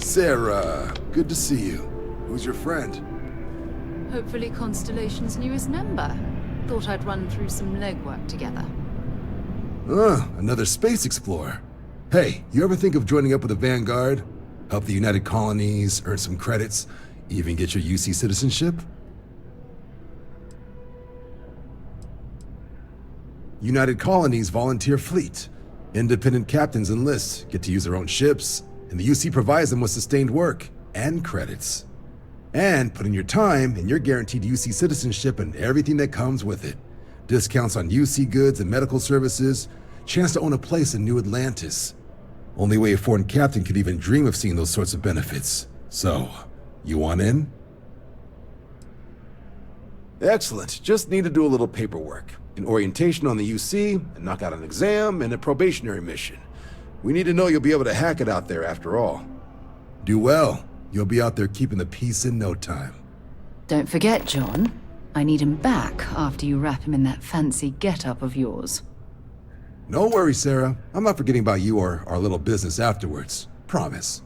Sarah, good to see you. Who's your friend? Hopefully Constellation's newest member. Thought I'd run through some legwork together. Another space explorer. Hey, you ever think of joining up with the Vanguard? Help the United Colonies, earn some credits, even get your UC citizenship? United Colonies volunteer fleet. Independent captains enlist, get to use their own ships, and the UC provides them with sustained work and credits. And put in your time, and you're guaranteed UC citizenship and everything that comes with it. Discounts on UC goods and medical services, chance to own a place in New Atlantis. Only way a foreign captain could even dream of seeing those sorts of benefits. So, you want in? Excellent. Just need to do a little paperwork. An orientation on the UC, and knock out an exam, and a probationary mission. We need to know you'll be able to hack it out there after all. Do well. You'll be out there keeping the peace in no time. Don't forget, John. I need him back after you wrap him in that fancy get-up of yours. No worries, Sarah. I'm not forgetting about you or our little business afterwards. Promise.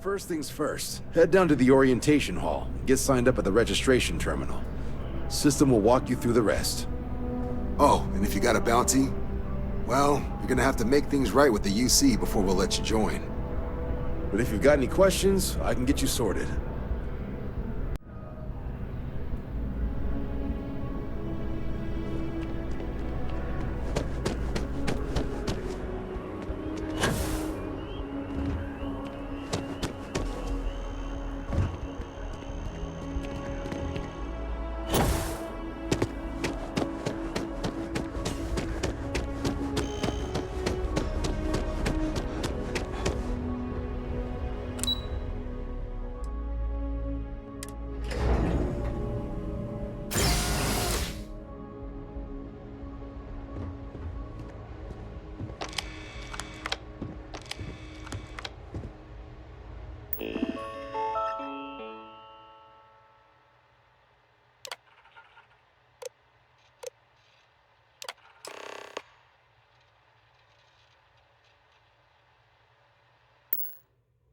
First things first, head down to the orientation hall and get signed up at the registration terminal. System will walk you through the rest. Oh, and if you got a bounty, well, you're gonna have to make things right with the UC before we'll let you join. But if you've got any questions, I can get you sorted.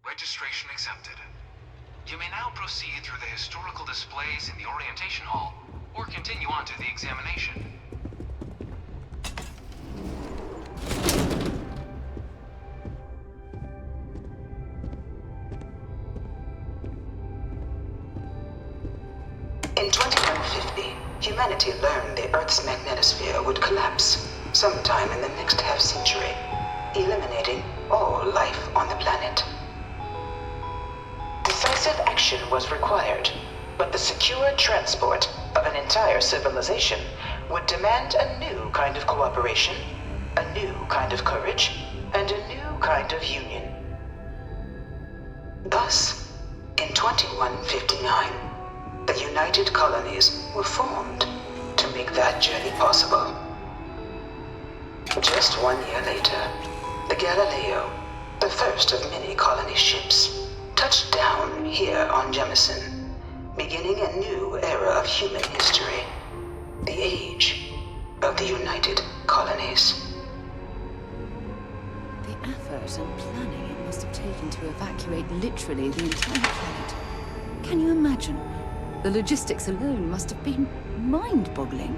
Registration accepted. You may now proceed through the historical displays in the orientation hall, or continue on to the examination. In 2150, humanity learned the Earth's magnetosphere would collapse sometime in the next half-century, eliminating all life on the planet. Decisive action was required, but the secure transport of an entire civilization would demand a new kind of cooperation, a new kind of courage, and a new kind of union. Thus, in 2159, the United Colonies were formed to make that journey possible. Just 1 year later, the Galileo, the first of many colony ships, touched down here on Jemison, beginning a new era of human history, the age of the United Colonies. The effort and planning it must have taken to evacuate literally the entire planet. Can you imagine? The logistics alone must have been mind-boggling.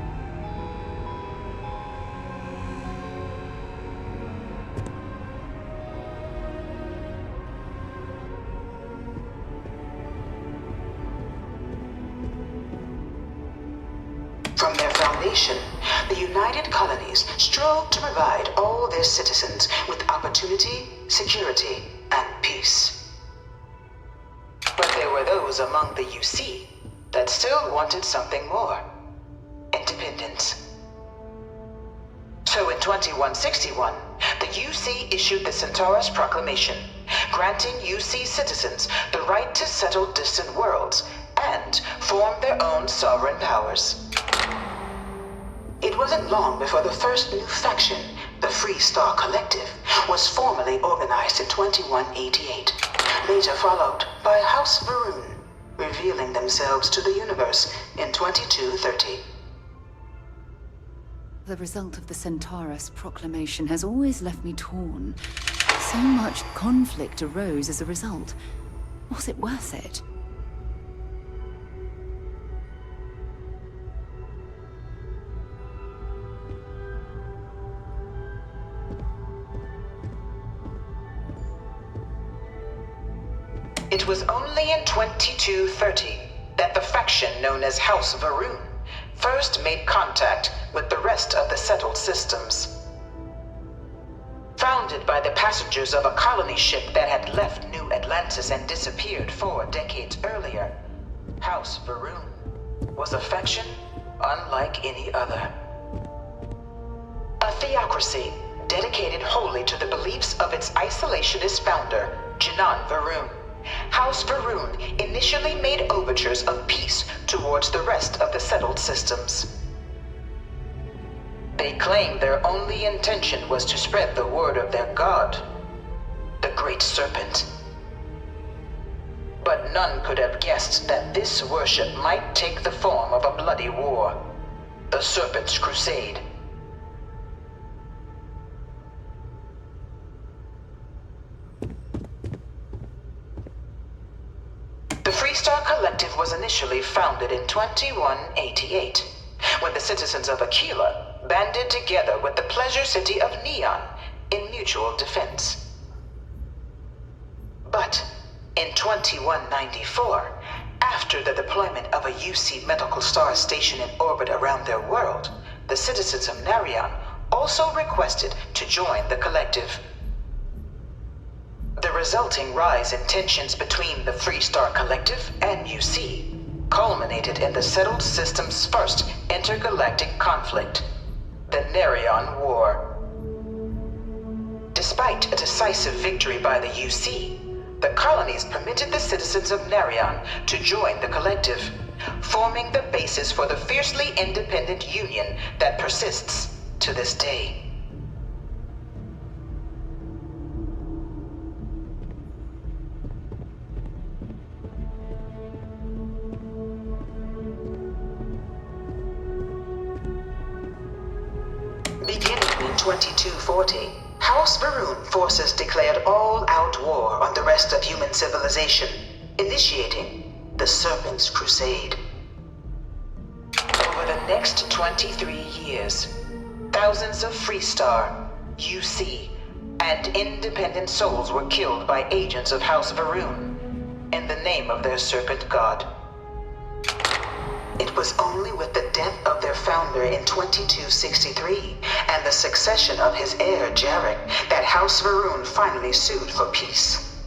From their foundation, the United Colonies strove to provide all their citizens with opportunity, security, and peace. But there were those among the UC that still wanted something more: independence. So in 2161, the UC issued the Centaurus Proclamation, granting UC citizens the right to settle distant worlds and form their own sovereign powers. It wasn't long before the first new faction, the Free Star Collective, was formally organized in 2188, later followed by House Varun, revealing themselves to the universe in 2230. The result of the Centaurus Proclamation has always left me torn. So much conflict arose as a result. Was it worth it? It was only in 2230 that the faction known as House Varun first made contact with the rest of the settled systems. Founded by the passengers of a colony ship that had left New Atlantis and disappeared 4 decades earlier, House Varun was a faction unlike any other. A theocracy dedicated wholly to the beliefs of its isolationist founder, Janan Varun. House Varun initially made overtures of peace towards the rest of the settled systems. They claimed their only intention was to spread the word of their god, the Great Serpent. But none could have guessed that this worship might take the form of a bloody war, the Serpent's Crusade. The Freestar Collective was initially founded in 2188, when the citizens of Aquila banded together with the pleasure city of Neon in mutual defense. But in 2194, after the deployment of a UC medical star station in orbit around their world, the citizens of Narion also requested to join the collective. The resulting rise in tensions between the Freestar Collective and UC culminated in the settled system's first intergalactic conflict, the Narion War. Despite a decisive victory by the UC, the colonies permitted the citizens of Narion to join the collective, forming the basis for the fiercely independent union that persists to this day. Beginning in 2240, House Varun forces declared all-out war on the rest of human civilization, initiating the Serpent's Crusade. Over the next 23 years, thousands of Freestar, UC, and independent souls were killed by agents of House Varun in the name of their Serpent God. It was only with the death of their founder in 2263 and the succession of his heir, Jarek, that House Varun finally sued for peace.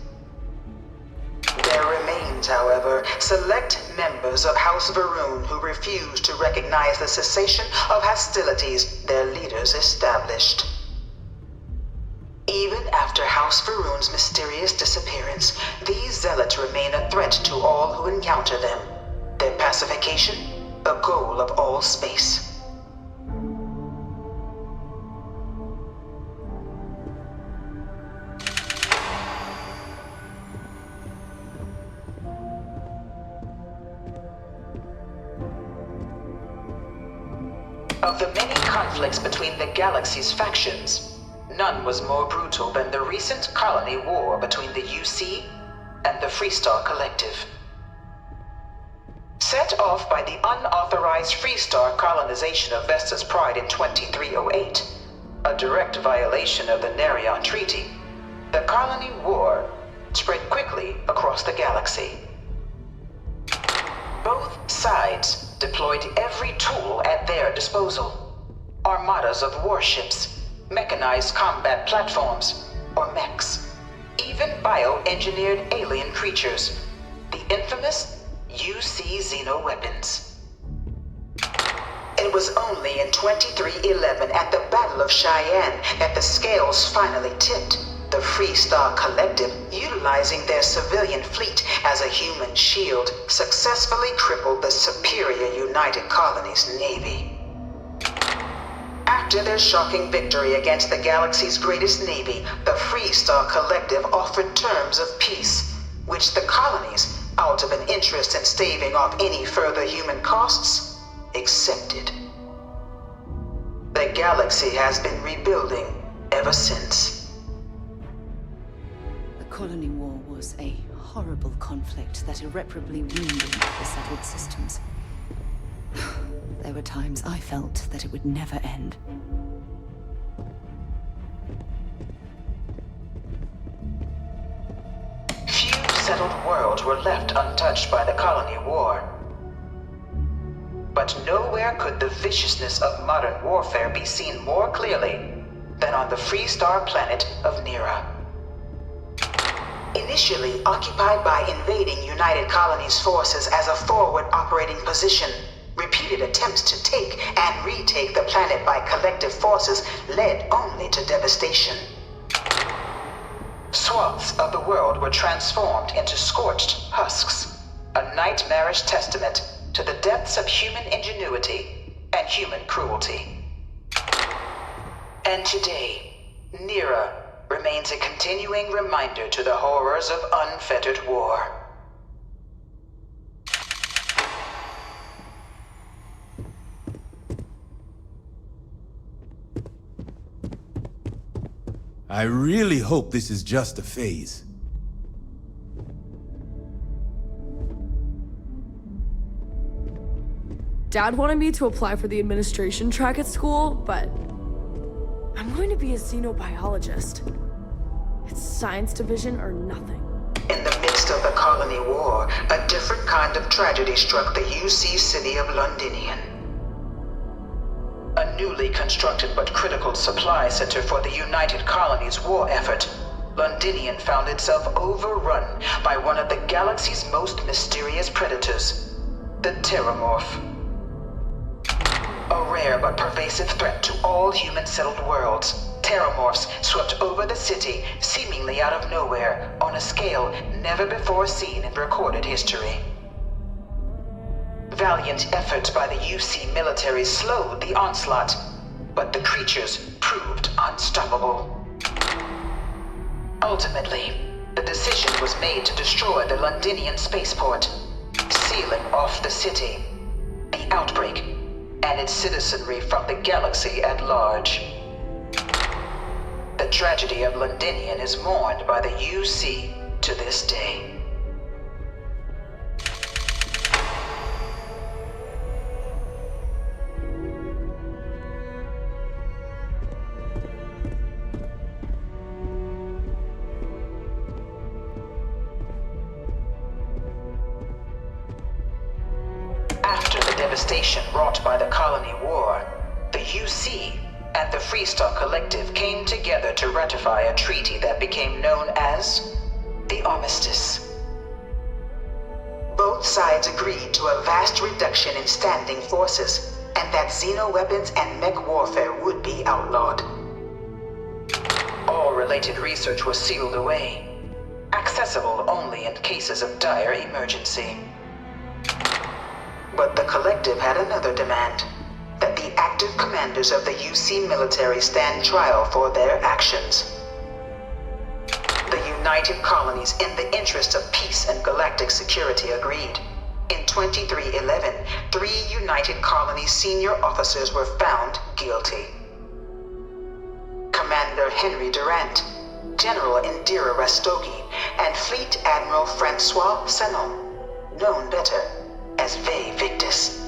There remains, however, select members of House Varun who refuse to recognize the cessation of hostilities their leaders established. Even after House Varun's mysterious disappearance, these zealots remain a threat to all who encounter them. Their pacification, a goal of all space. Of the many conflicts between the galaxy's factions, none was more brutal than the recent colony war between the UC and the Freestar Collective. Set off by the unauthorized Freestar colonization of Vesta's Pride in 2308, a direct violation of the Narion Treaty, the colony war spread quickly across the galaxy. Both sides deployed every tool at their disposal. Armadas of warships, mechanized combat platforms, or mechs, even bioengineered alien creatures, the infamous UC xeno-weapons. It was only in 2311 at the Battle of Cheyenne that the scales finally tipped, the Freestar Collective, utilizing their civilian fleet as a human shield, successfully crippled the superior United Colonies Navy. After their shocking victory against the galaxy's greatest navy, the Freestar Collective offered terms of peace, which the colonies, out of an interest in staving off any further human costs, accepted. The galaxy has been rebuilding ever since. The Colony War was a horrible conflict that irreparably wounded the settled systems. There were times I felt that it would never end. Few settled worlds were left untouched by the Colony War. But nowhere could the viciousness of modern warfare be seen more clearly than on the Freestar planet of Nira. Initially occupied by invading United Colonies forces as a forward operating position, repeated attempts to take and retake the planet by collective forces led only to devastation. Swaths of the world were transformed into scorched husks, a nightmarish testament to the depths of human ingenuity and human cruelty. And today, Nira remains a continuing reminder to the horrors of unfettered war. I really hope this is just a phase. Dad wanted me to apply for the administration track at school, but I'm going to be a xenobiologist. It's science division or nothing. In the midst of the Colony War, a different kind of tragedy struck the UC city of Londinian. A newly constructed but critical supply center for the United Colonies' war effort, Londinian found itself overrun by one of the galaxy's most mysterious predators, the Terramorph. A rare but pervasive threat to all human-settled worlds, Terramorphs swept over the city, seemingly out of nowhere, on a scale never before seen in recorded history. Valiant efforts by the UC military slowed the onslaught, but the creatures proved unstoppable. Ultimately, the decision was made to destroy the Londinian spaceport, sealing off the city, the outbreak, and its citizenry from the galaxy at large. The tragedy of Londinian is mourned by the UC to this day. After the devastation wrought by the Colony War, the UC and the Freestar Collective came together to ratify a treaty that became known as the Armistice. Both sides agreed to a vast reduction in standing forces, and that xeno-weapons and mech warfare would be outlawed. All related research was sealed away, accessible only in cases of dire emergency. But the Collective had another demand, that the active commanders of the UC military stand trial for their actions. The United Colonies, in the interest of peace and galactic security, agreed. In 2311, 3 United Colonies senior officers were found guilty. Commander Henry Durant, General Indira Rastogi, and Fleet Admiral Francois Sanon, known better as Ve Victus.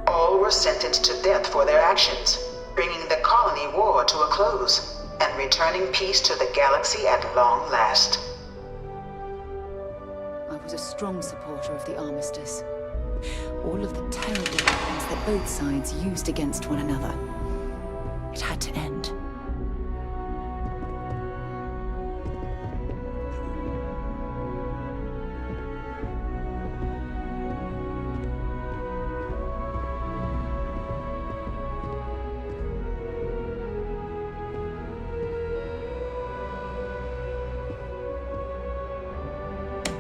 All were sentenced to death for their actions, bringing the Colony War to a close and returning peace to the galaxy at long last. I was a strong supporter of the Armistice. All of the terrible weapons that both sides used against one another. It had to end.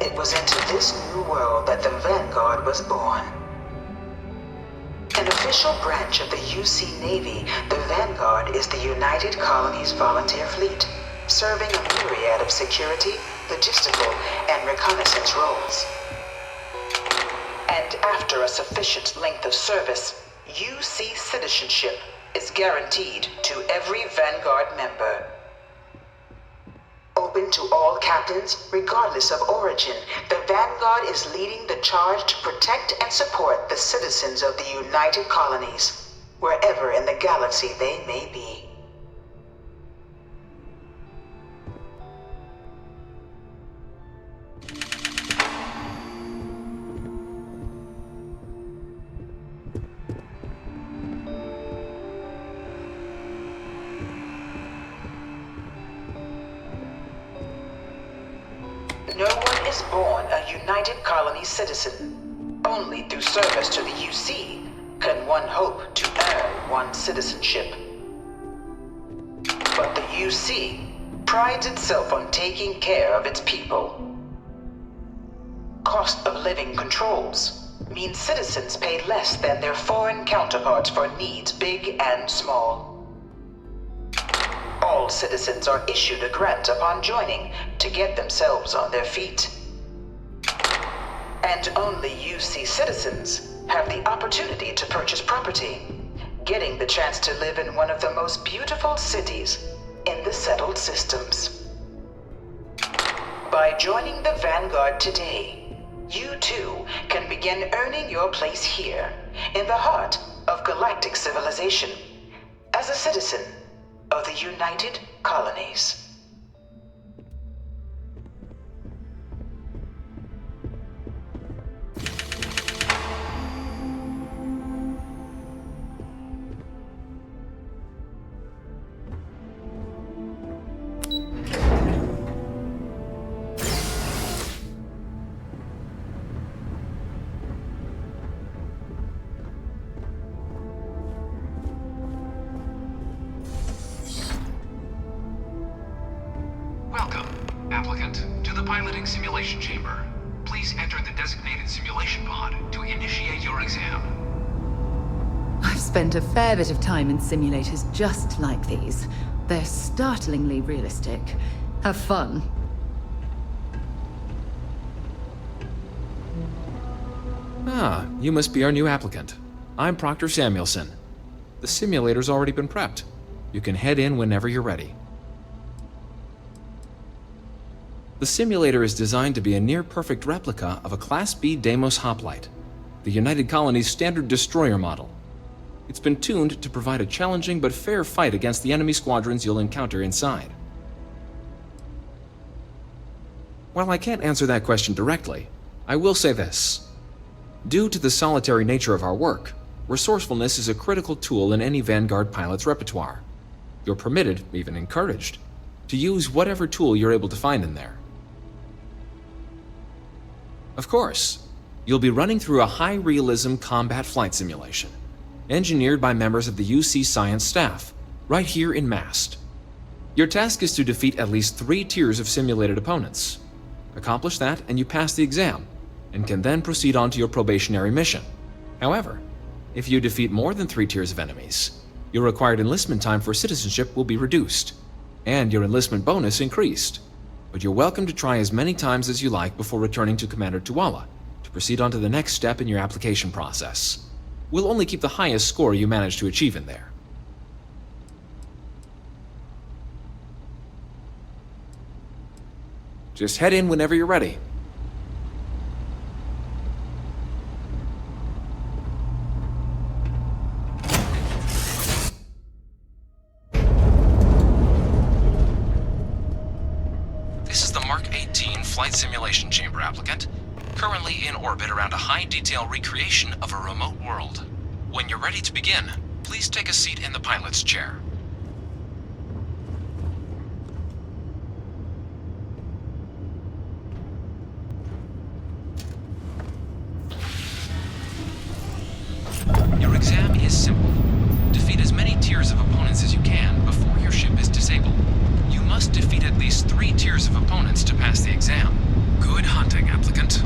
It was into this new world that the Vanguard was born. An official branch of the UC Navy, the Vanguard is the United Colonies volunteer fleet, serving a myriad of security, logistical, and reconnaissance roles. And after a sufficient length of service, UC citizenship is guaranteed to every Vanguard member. open to all captains, regardless of origin. The Vanguard is leading the charge to protect and support the citizens of the United Colonies, wherever in the galaxy they may be. No one is born a United Colony citizen. Only through service to the UC can one hope to earn one's citizenship. But the UC prides itself on taking care of its people. Cost of living controls mean citizens pay less than their foreign counterparts for needs big and small. All citizens are issued a grant upon joining to get themselves on their feet. And only UC citizens have the opportunity to purchase property, getting the chance to live in one of the most beautiful cities in the settled systems. By joining the Vanguard today, you too can begin earning your place here, in the heart of galactic civilization, as a citizen of the United Colonies. Welcome, applicant, to the piloting simulation chamber. Please enter the designated simulation pod to initiate your exam. I've spent a fair bit of time in simulators just like these. They're startlingly realistic. Have fun. Ah, you must be our new applicant. I'm Proctor Samuelson. The simulator's already been prepped. You can head in whenever you're ready. The simulator is designed to be a near-perfect replica of a Class B Deimos hoplite, the United Colony's standard destroyer model. It's been tuned to provide a challenging but fair fight against the enemy squadrons you'll encounter inside. While I can't answer that question directly, I will say this. Due to the solitary nature of our work, resourcefulness is a critical tool in any Vanguard pilot's repertoire. You're permitted, even encouraged, to use whatever tool you're able to find in there. Of course, you'll be running through a high-realism combat flight simulation, engineered by members of the UC science staff, right here in Mast. Your task is to defeat at least 3 tiers of simulated opponents. Accomplish that and you pass the exam, and can then proceed on to your probationary mission. However, if you defeat more than 3 tiers of enemies, your required enlistment time for citizenship will be reduced, and your enlistment bonus increased. But you're welcome to try as many times as you like before returning to Commander Tuala to proceed on to the next step in your application process. We'll only keep the highest score you manage to achieve in there. Just head in whenever you're ready. This is the Mark 18 Flight Simulation Chamber applicant, currently in orbit around a high-detail recreation of a remote world. When you're ready to begin, please take a seat in the pilot's chair. Your exam is simple. Defeat as many tiers of opponents as you can before your ship is disabled. You must defeat at least 3 tiers of opponents to pass the exam. Good hunting, applicant.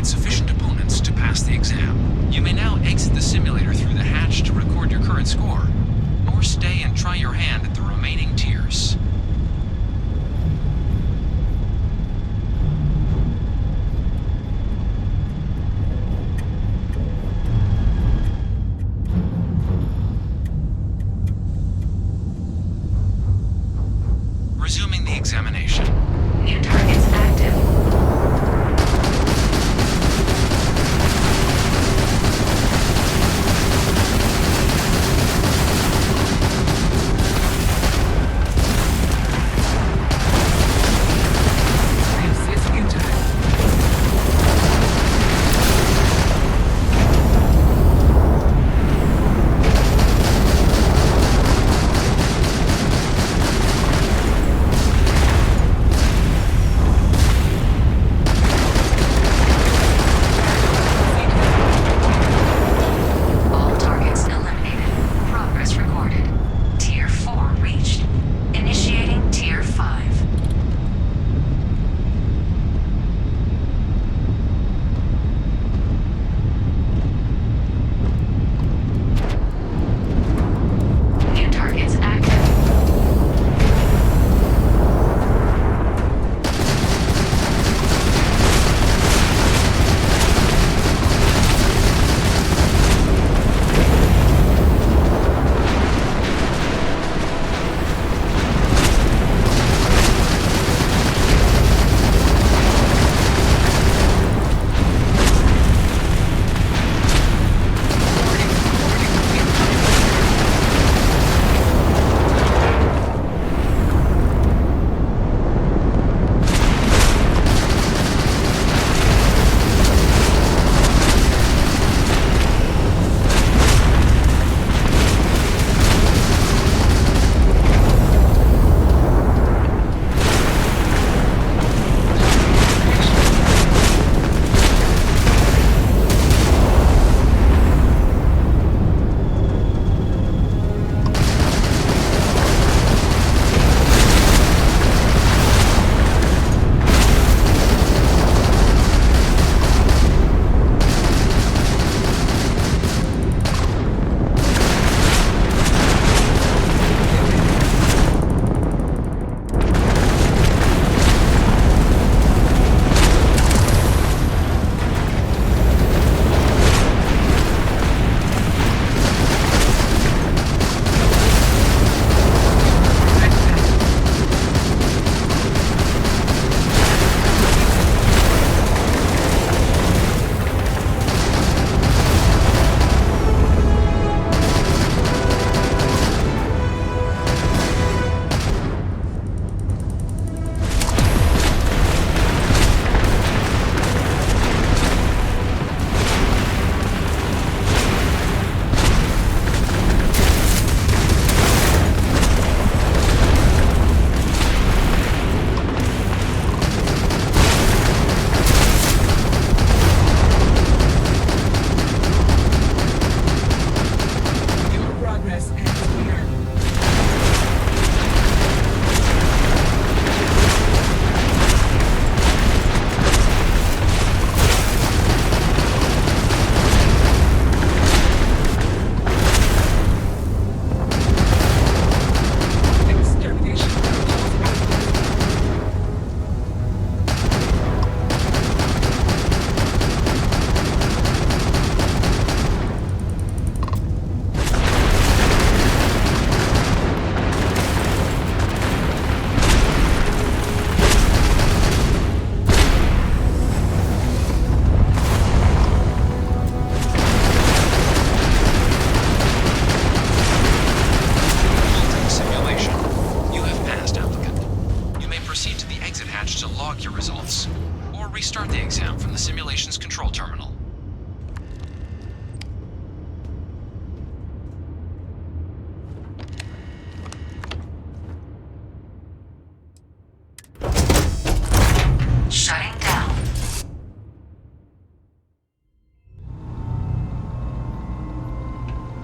eliminated sufficient opponents to pass the exam. You may now exit the simulator through the hatch to record your current score, or stay and try your hand at the remaining tiers. Resuming the examination. New targets active. All targets eliminated. Progress recorded. Tier 4 reached. Initiating Tier 5. New targets active. Restart the exam from the simulation's control terminal. Shutting down.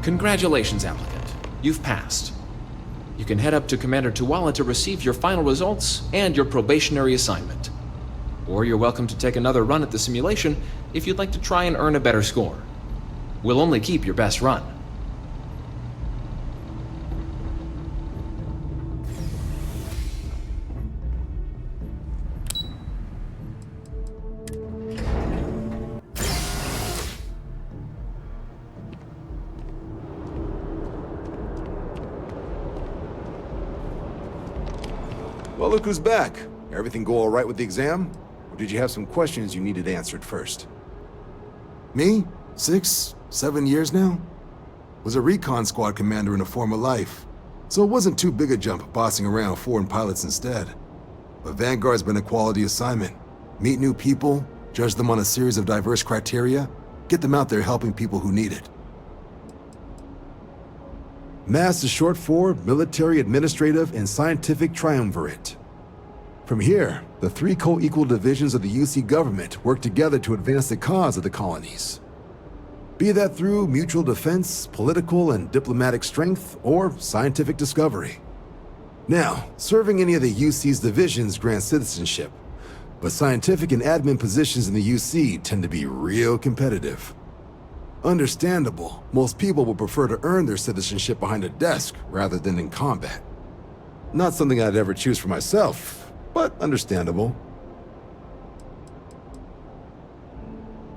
Congratulations, applicant. You've passed. You can head up to Commander Tuala to receive your final results and your probationary assignment. or you're welcome to take another run at the simulation if you'd like to try and earn a better score. We'll only keep your best run. Well, look who's back. Everything go all right with the exam? Or did you have some questions you needed answered first? Me? 6, 7 years now? Was a recon squad commander in a former life, so it wasn't too big a jump bossing around foreign pilots instead. But Vanguard's been a quality assignment. Meet new people, judge them on a series of diverse criteria, get them out there helping people who need it. MAST is short for Military, Administrative, and Scientific Triumvirate. From here, the 3 co-equal divisions of the UC government work together to advance the cause of the colonies. Be that through mutual defense, political and diplomatic strength, or scientific discovery. Now, serving any of the UC's divisions grants citizenship, but scientific and admin positions in the UC tend to be real competitive. Understandable, most people would prefer to earn their citizenship behind a desk rather than in combat. Not something I'd ever choose for myself, but understandable.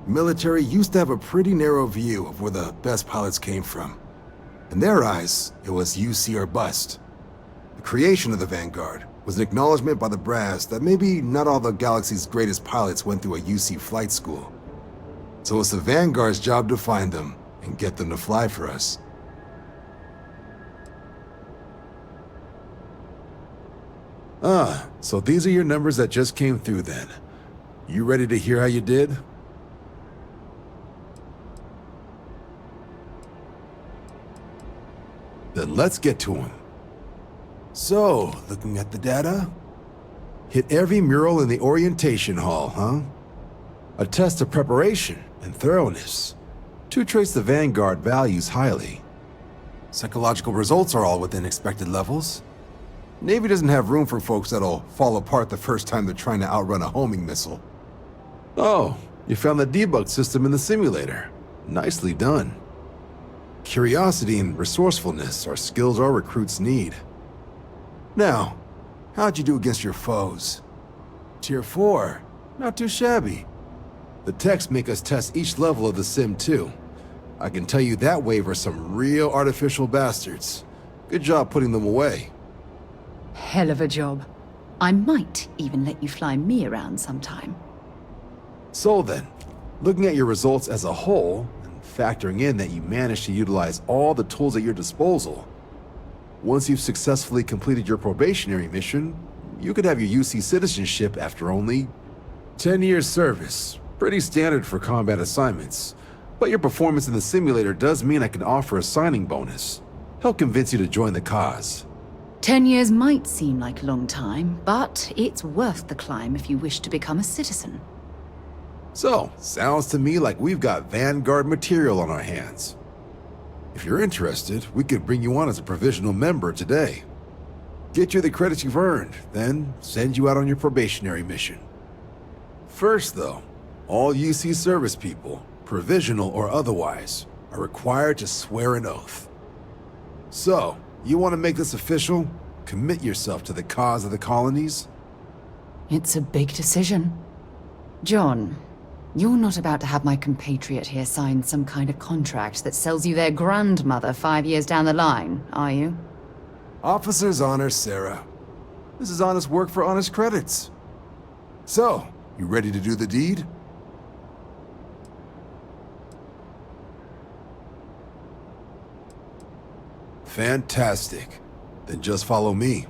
Military used to have a pretty narrow view of where the best pilots came from. In their eyes, it was UC or bust. The creation of the Vanguard was an acknowledgement by the brass that maybe not all the galaxy's greatest pilots went through a UC flight school. So it's the Vanguard's job to find them and get them to fly for us. So these are your numbers that just came through then. You ready to hear how you did? Then let's get to them. So, looking at the data, hit every mural in the orientation hall, huh? A test of preparation and thoroughness. 2 traits the Vanguard values highly. Psychological results are all within expected levels. Navy doesn't have room for folks that'll fall apart the first time they're trying to outrun a homing missile. Oh, you found the debug system in the simulator. Nicely done. Curiosity and resourcefulness are skills our recruits need. Now, how'd you do against your foes? Tier 4, not too shabby. The techs make us test each level of the sim too. I can tell you that wave are some real artificial bastards. Good job putting them away. Hell of a job. I might even let you fly me around sometime. So then, looking at your results as a whole, and factoring in that you managed to utilize all the tools at your disposal, once you've successfully completed your probationary mission, you could have your UC citizenship after only 10 years service. Pretty standard for combat assignments. But your performance in the simulator does mean I can offer a signing bonus. Help convince you to join the cause. 10 years might seem like a long time, but it's worth the climb if you wish to become a citizen. So, sounds to me like we've got Vanguard material on our hands. If you're interested, we could bring you on as a provisional member today. Get you the credits you've earned, then send you out on your probationary mission. First though, all UC service people, provisional or otherwise, are required to swear an oath. So, you want to make this official? Commit yourself to the cause of the colonies? It's a big decision. John, you're not about to have my compatriot here sign some kind of contract that sells you their grandmother 5 years down the line, are you? Officer's honor, Sarah. This is honest work for honest credits. So, you ready to do the deed? Fantastic. Then just follow me.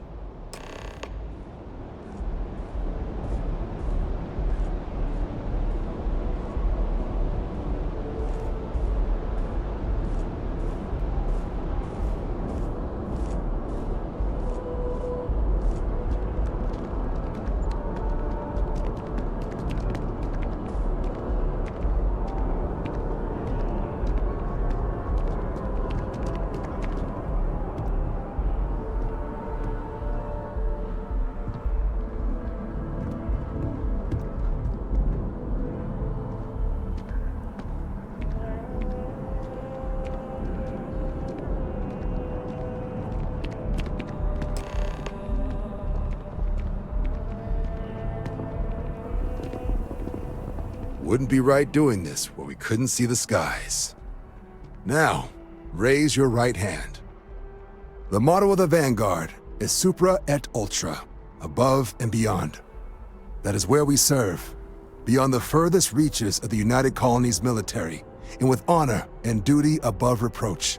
wouldn't be right doing this where we couldn't see the skies. Now, raise your right hand. The motto of the Vanguard is Supra et Ultra, above and beyond. That is where we serve, beyond the furthest reaches of the United Colonies military, and with honor and duty above reproach.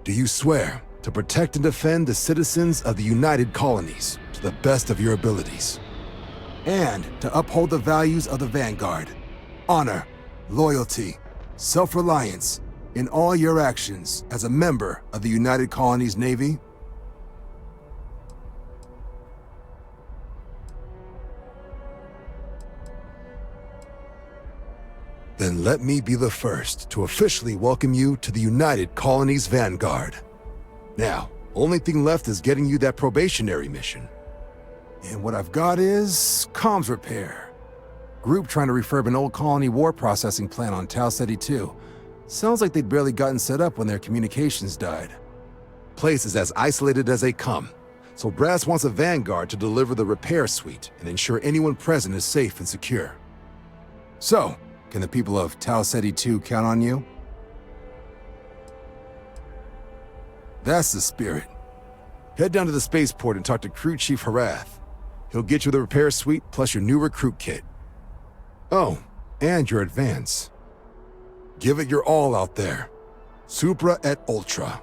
Do you swear to protect and defend the citizens of the United Colonies to the best of your abilities, and to uphold the values of the Vanguard, honor, loyalty, self-reliance, in all your actions as a member of the United Colonies Navy? Then let me be the first to officially welcome you to the United Colonies Vanguard. Now, only thing left is getting you that probationary mission. And what I've got is comms repair. Group trying to refurb an old colony war processing plant on Tau Ceti 2. Sounds like they'd barely gotten set up when their communications died. Place is as isolated as they come, so Brass wants a Vanguard to deliver the repair suite and ensure anyone present is safe and secure. So, can the people of Tau Ceti 2 count on you? That's the spirit. Head down to the spaceport and talk to Crew Chief Harath. He'll get you the repair suite plus your new recruit kit. Oh, and your advance. Give it your all out there. Supra et Ultra.